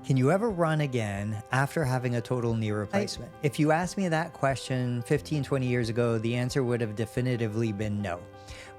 Can you ever run again after having a total knee replacement? If you asked me that question 15, 20 years ago, the answer would have definitively been no.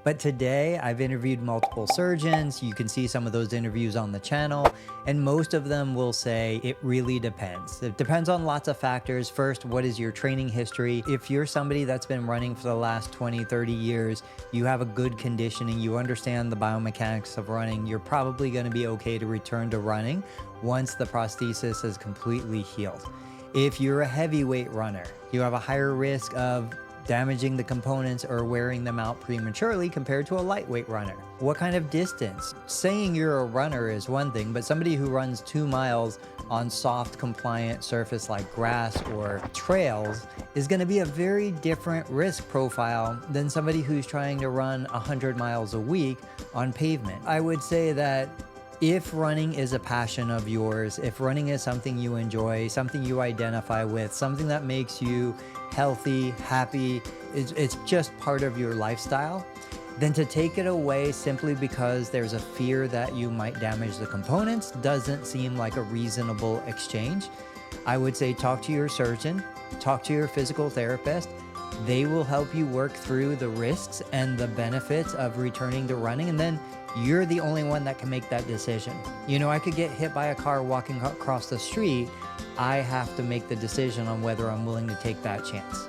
But today I've interviewed multiple surgeons. You can see some of those interviews on the channel, and most of them will say it really depends. It depends on lots of factors. First, what is your training history? If you're somebody that's been running for the last 20, 30 years, you have a good conditioning, you understand the biomechanics of running, you're probably going to be okay to return to running once the prosthesis is completely healed. If you're a heavyweight runner, you have a higher risk of damaging the components or wearing them out prematurely compared to a lightweight runner. What kind of distance? Saying you're a runner is one thing, but somebody who runs 2 miles on soft, compliant surface like grass or trails is going to be a very different risk profile than somebody who's trying to run 100 miles a week on pavement. I would say that if running is a passion of yours, if running is something you enjoy, something you identify with, something that makes you healthy, happy, it's just part of your lifestyle, then to take it away simply because there's a fear that you might damage the components doesn't seem like a reasonable exchange. I would say talk to your surgeon, talk to your physical therapist. They will help you work through the risks and the benefits of returning to running, and then you're the only one that can make that decision. You know, I could get hit by a car walking across the street. I have to make the decision on whether I'm willing to take that chance.